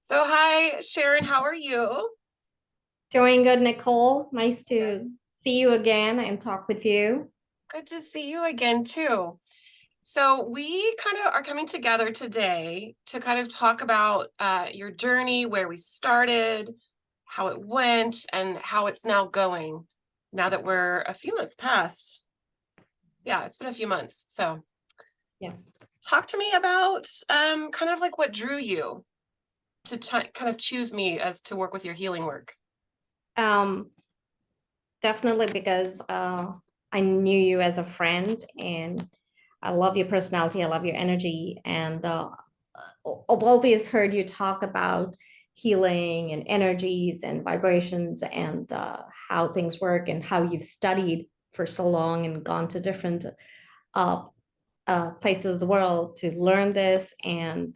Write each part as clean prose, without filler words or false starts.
So hi, Sharon, how are you? Doing good, Nicole. Nice to see you again and talk with you. Good to see you again too. So we kind of are coming together today to kind of talk about your journey, where we started, how it went, and how it's now going now that we're a few months past. Yeah, it's been a few months. So Yeah. talk to me about kind of like what drew you to kind of choose me as to work with your healing work. Um, Definitely because I knew you as a friend and I love your personality. I love your energy. And I've always heard you talk about healing and energies and vibrations and how things work and how you've studied for so long and gone to different uh, places of the world to learn this. And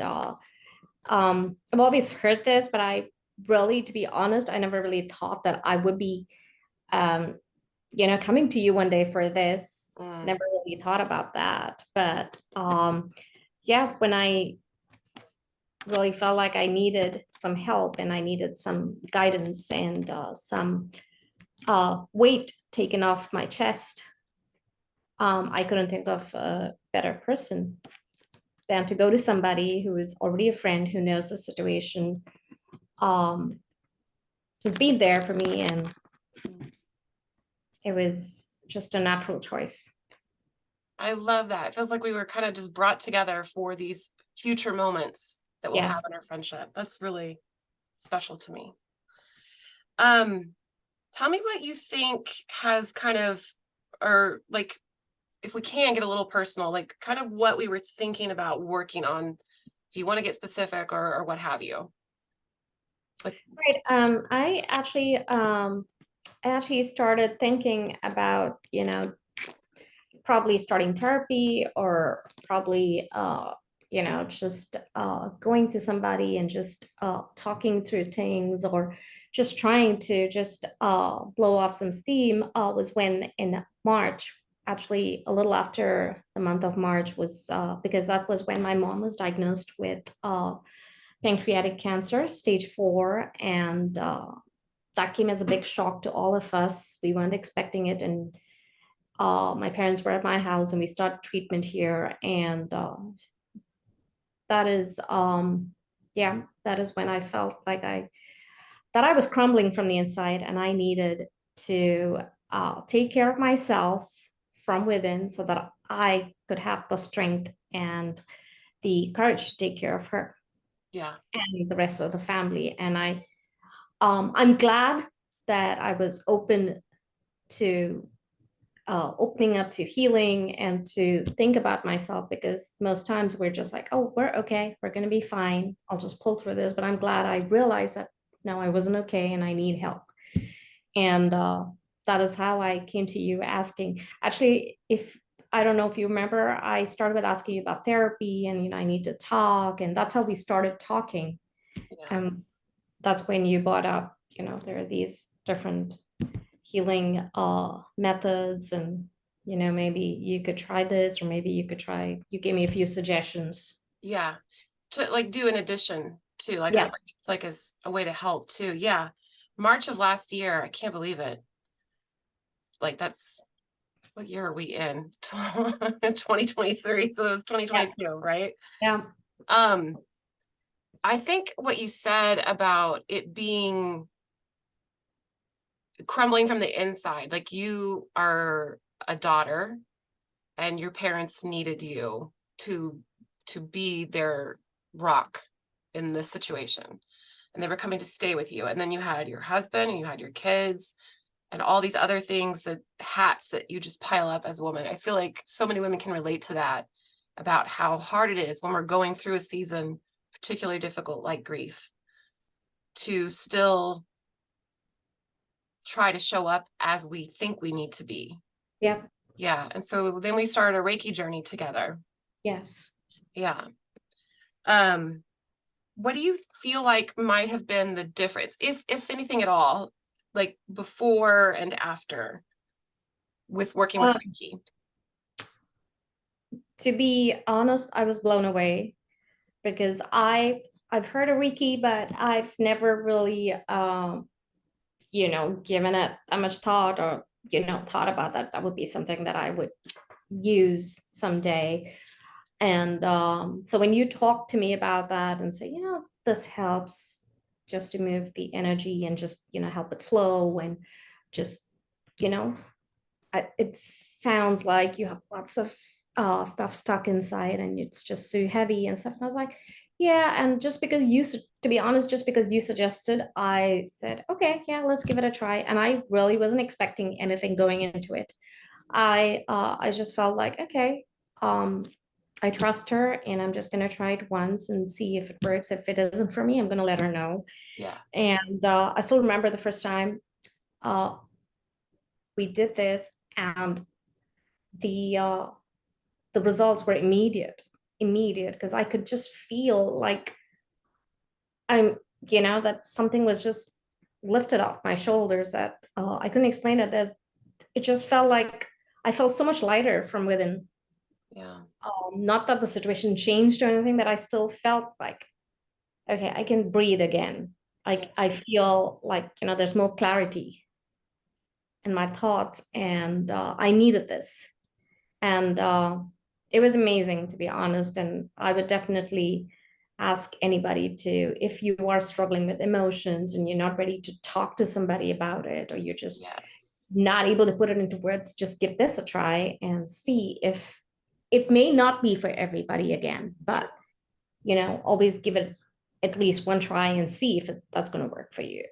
I've always heard this, but I really, to be honest, I never really thought that I would be, um, coming to you one day for this. Mm, Never really thought about that. But yeah, when I really felt like I needed some help and I needed some guidance and some weight taken off my chest, I couldn't think of a better person than to go to somebody who is already a friend who knows the situation, um, who's been there for me, and it was just a natural choice. I love that. It feels like we were kind of just brought together for these future moments that we'll have Yes. in our friendship. That's really special to me. Um, Tell me what you think has kind of, or like, if we can get a little personal, like kind of what we were thinking about working on. Do you want to get specific or what have you? Like, Right. I actually started thinking about, probably starting therapy or probably, just going to somebody and just talking through things or just trying to just blow off some steam was when in March, actually a little after the month of March was because that was when my mom was diagnosed with pancreatic cancer, stage 4, and that came as a big shock to all of us. We weren't expecting it, and my parents were at my house, and we started treatment here. And that is, yeah, that is when I felt like I was crumbling from the inside, and I needed to take care of myself from within, so that I could have the strength and the courage to take care of her yeah, and the rest of the family. And I'm glad that I was to opening up to healing and to think about myself, because most times we're just like, oh, we're okay, we're going to be fine, I'll just pull through this. But I'm glad I realized that no, I wasn't okay and I need help. And that is how I came to you asking. Actually, if I don't know if you remember, I started with asking you about therapy and I need to talk, and that's how we started talking. yeah, And that's when you brought up, there are these different healing methods, and maybe you could try this, or maybe you could try, you gave me a few suggestions. yeah. To like do an addition to like Yeah. like as a way to help too. Yeah. March of last year, I can't believe it. Like that's what year are we in? 2023. So it was Yeah. 2022, right? Yeah. Um, I think what you said about it being crumbling from the inside, like you are a daughter and your parents needed you to be their rock in this situation. And they were coming to stay with you. And then you had your husband and you had your kids and all these other things, the hats that you just pile up as a woman. I feel like so many women can relate to that, about how hard it is when we're going through a season particularly difficult like grief, to still try to show up as we think we need to be. Yeah. Yeah. And so then we started a Reiki journey together. Yes. Yeah. Um, what do you feel like might have been the difference, if anything at all, like before and after with working with uh, Reiki? to be honest, I was blown away because I've heard of Reiki, but I've never really, given it that much thought, or, thought about that. That would be something that I would use someday. And so when you talk to me about that and say, this helps just to move the energy and just, help it flow, and just, you know, it sounds like you have lots of stuff stuck inside and it's just so heavy and stuff. And I was like, yeah. And just because to be honest, just because you suggested, I said, okay, yeah, let's give it a try. And I really wasn't expecting anything going into it. I just felt like, okay, um, I trust her and I'm just gonna try it once and see if it works. If it isn't for me, I'm gonna let her know. Yeah. And I still remember the first time uh, we did this, and the uh, the results were immediate, because I could just feel like I'm, that something was just lifted off my shoulders, that I couldn't explain it. That it just felt like I felt so much lighter from within. Yeah. Not that the situation changed or anything, but I still felt like, okay, I can breathe again. Yeah. I feel like, there's more clarity in my thoughts, and I needed this. And it was amazing, to be honest. And I would definitely ask anybody to, if you are struggling with emotions and you're not ready to talk to somebody about it, or you're just Yes. not able to put it into words, just give this a try and see if it may not be for everybody again, True. but always give it at least one try and see if that's going to work for you.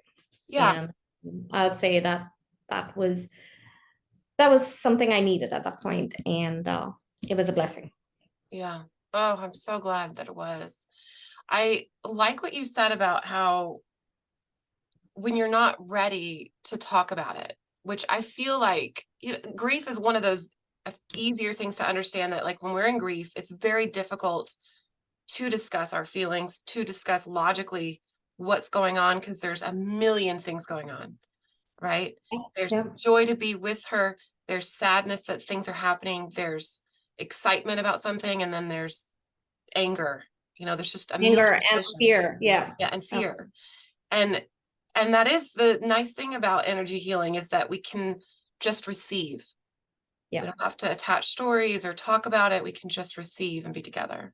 Yeah. And I would say that that was that was something I needed at that point, and it was a blessing. Yeah. Oh, I'm so glad that it was. I like what you said about how when you're not ready to talk about it, which I feel like grief is one of those easier things to understand, that like when we're in grief, it's very difficult to discuss our feelings, to discuss logically what's going on, because there's a million things going on, right? There's Yeah, joy to be with her, there's sadness that things are happening, there's excitement about something, and then there's anger. There's just a million anger and emotions. fear. Yeah. Yeah, and Oh, fear. And that is the nice thing about energy healing, is that we can just receive. We yeah. don't have to attach stories or talk about it. We can just receive and be together.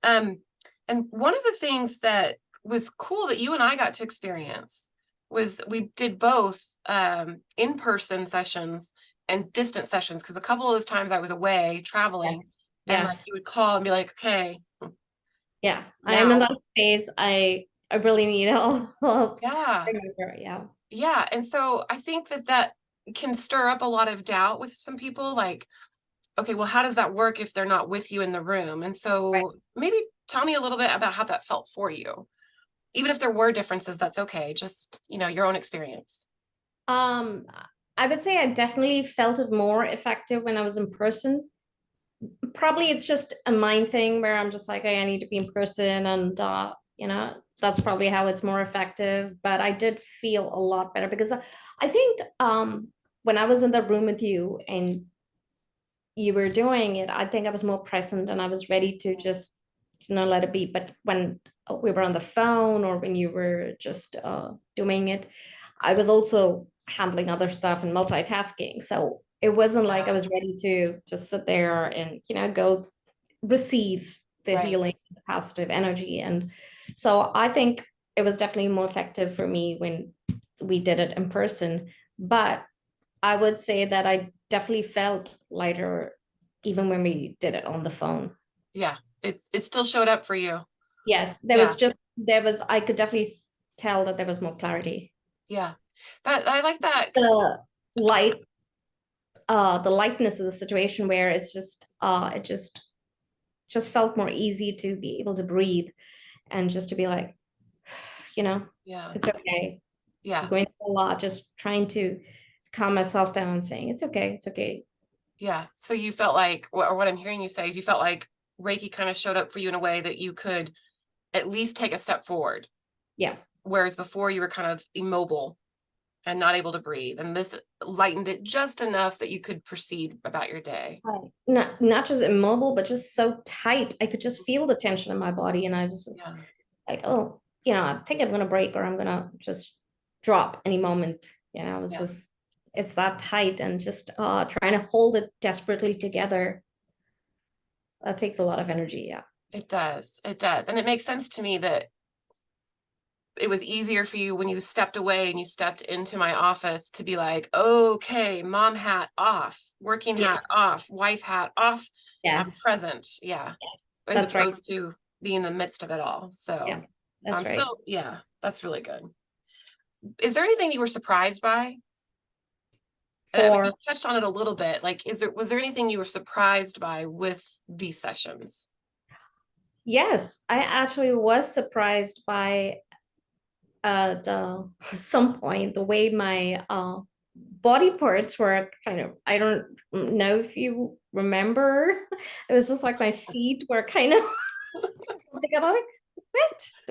Um, and one of the things that was cool that you and I got to experience was we did both in-person sessions and distant sessions, because a couple of those times I was away Yeah. traveling, and like Yes. you would call and be like, okay, Yeah. I am in now, that phase. I really need help. yeah, Yeah. yeah. And so I think that can stir up a lot of doubt with some people, like, okay, well, how does that work if they're not with you in the room? And Right. so maybe tell me a little bit about how that felt for you. Even if there were differences, that's okay. Just, your own experience. Um, I would say I definitely felt it more effective when I was in person. Probably it's just a mind thing where I'm just like, hey, I need to be in person, and that's probably how it's more effective. But I did feel a lot better, because I think when I was in the room with you and you were doing it, I think I was more present and I was ready to just, let it be. But when we were on the phone, or when you were just doing it, I was also handling other stuff and multitasking. So it wasn't like I Yeah. was ready to just sit there and, go receive the Right. healing, the positive energy. And so I think it was definitely more effective for me when we did it in person. But I would say that I definitely felt lighter even when we did it on the phone. Yeah. It still showed up for you. Yes, Yeah. I could definitely tell that there was more clarity. Yeah. That I like that, because The light, the lightness of the situation, where it just felt more easy to be able to breathe, and just to be like, you know, yeah. it's okay. I'm Yeah. going through a lot, just trying to calm myself down and saying, it's okay, it's okay. Yeah. So you felt like, or what I'm hearing you say is, you felt like Reiki kind of showed up for you in a way that you could at least take a step forward. Yeah. Whereas before you were kind of immobile and not able to breathe. And this lightened it just enough that you could proceed about your day. Right. Not just immobile, but just so tight. I could just feel the tension in my body, and I was just, Yeah. like, oh, I think I'm gonna break or I'm gonna just drop any moment. It's Yeah, just it's that tight and just trying to hold it desperately together. That takes a lot of energy. Yeah. it does. It does. And it makes sense to me that it was easier for you when you stepped away and you stepped into my office to be like, okay, mom hat off, working hat Yes. off, wife hat off, I'm Yes. present. Yeah. As That's right. opposed to being in the midst of it all. Yeah. So That's I'm right. still, yeah, that's really good. Is there anything you were surprised by? I mean, you For touched on it a little bit. Like, was there anything you were surprised by with these sessions? Yes, I actually was surprised by at some point the way my body parts were kind of, I don't know if you remember, it was just like my feet were kind of together. Like,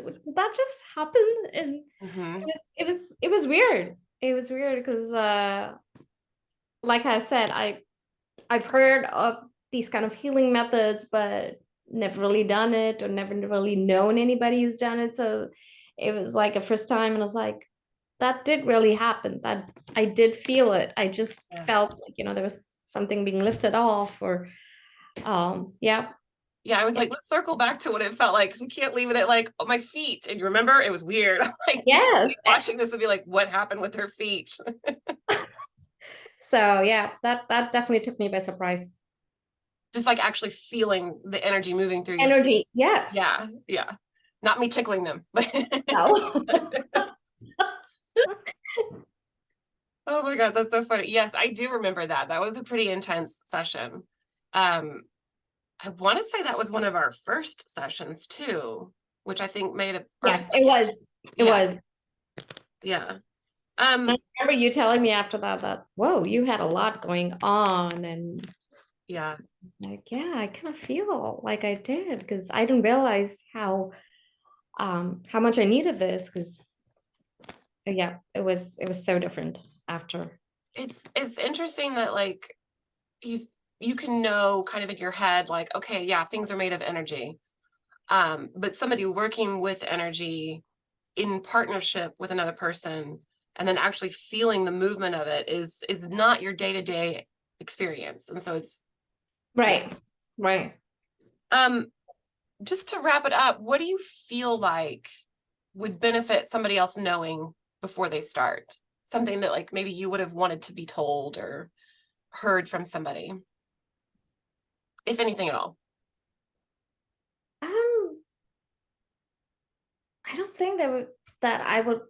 what did that just happen? And Hmm. it was weird. It was weird because like I said, I've heard of these kind of healing methods, but never really done it or never really known anybody who's done it. So it was like a first time, and I was like, that did really happen. That I did feel it. I just Yeah. felt like, there was something being lifted off, or yeah. Yeah, I was like, let's circle back to what it felt like because we can't leave it at like, oh, my feet. And you remember it was weird. Like people Yes. watching this would be like, what happened with her feet? So yeah, that definitely took me by surprise. Just like actually feeling the energy moving through your feet. Energy, yes. Yeah, yeah. Not me tickling them, but No. oh my God, that's so funny. Yes, I do remember that. That was a pretty intense session. Um, I want to say that was one of our first sessions too, which I think made it our Yes, it second. was. It Yeah, was. yeah. I remember you telling me after that, whoa, you had a lot going on. And Yeah. like, yeah, I kind of feel like I did because I didn't realize how much I needed this because yeah, it was so different after. It's interesting that like you you can know kind of in your head like, okay, yeah, things are made of energy. But somebody working with energy in partnership with another person and then actually feeling the movement of it is not your day-to-day experience. And so it's yeah. Right, right. Um, just to wrap it up, what do you feel like would benefit somebody else knowing before they start? Something that like maybe you would have wanted to be told or heard from somebody, if anything at all. Um, I don't think that I would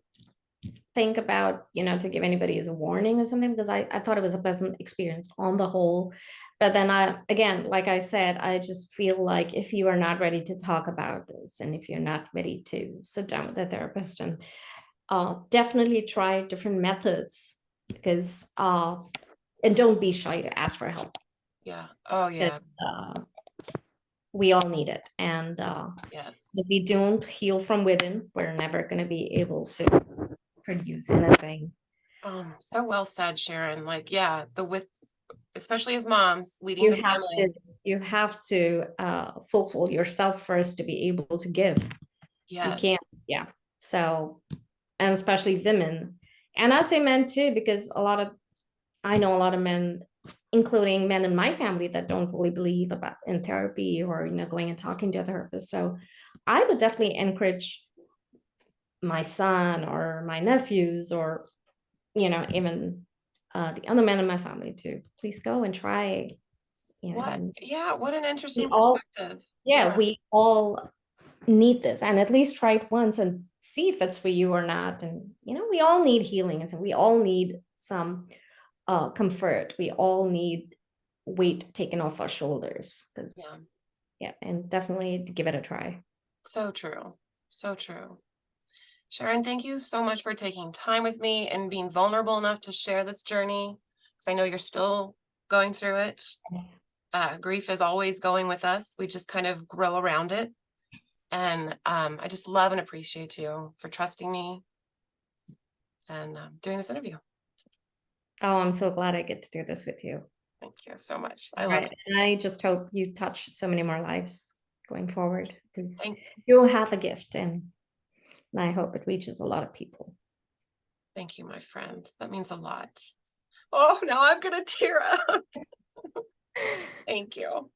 think about, to give anybody as a warning or something, because I thought it was a pleasant experience on the whole. But then again, like I said, I just feel like if you are not ready to talk about this and if you're not ready to sit down with a therapist, and definitely try different methods, because and don't be shy to ask for help. Yeah. Oh, 'Cause, yeah. we all need it. And if Yes. we don't heal from within, we're never going to be able to produce anything. So well said, Sharon. Like, yeah, the with, especially as moms leading You the have family. to you have to fulfill yourself first to be able to give. You can't, Yes. yeah. So, and especially women, and I'd say men too, because I know a lot of men, including men in my family, that don't really believe about in therapy or going and talking to a therapist. So I would definitely encourage my son or my nephews, or even the other men in my family, to please go and try. What? And Yeah, what an we interesting all, perspective. yeah, Yeah. we all need this, and at least try it once and see if it's for you or not. And we all need healing, and so we all need some comfort. We all need weight taken off our shoulders, Yeah. because yeah, and definitely to give it a try. So true. So true. Sharon, thank you so much for taking time with me and being vulnerable enough to share this journey. Because I know you're still going through it. Grief is always going with us. We just kind of grow around it. And I just love and appreciate you for trusting me and doing this interview. Oh, I'm so glad I get to do this with you. Thank you so much. I love Right. it. And I just hope you touch so many more lives going forward, because Thank, you'll have a gift, and And I hope it reaches a lot of people. Thank you, my friend. That means a lot. Oh, now I'm gonna tear up. Thank you.